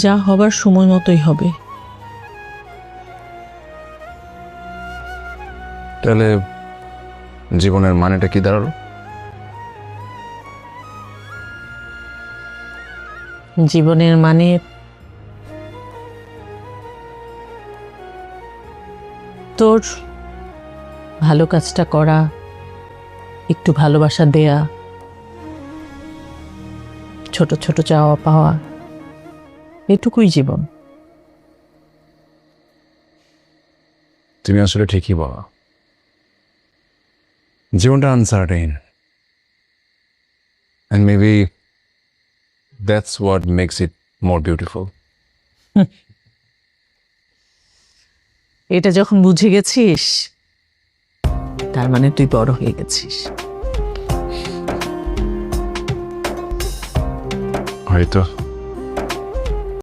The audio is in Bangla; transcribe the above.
যা হবার সময় মতোই হবে। তাহলে জীবনের মানেটা কি দাঁড়ালো? জীবনের মানে তোর ভালো কাজটা করা, একটু ভালোবাসা দেয়া, ছোট ছোট চাওয়া পাওয়া, এটুকুই জীবন। তুমি আসলে ঠিকই বলো, জীবনটা uncertain, and maybe that's what makes it more beautiful. এটা যখন বুঝে গেছিস, তার মানে তুই বড় হয়ে গেছিস। হয়তো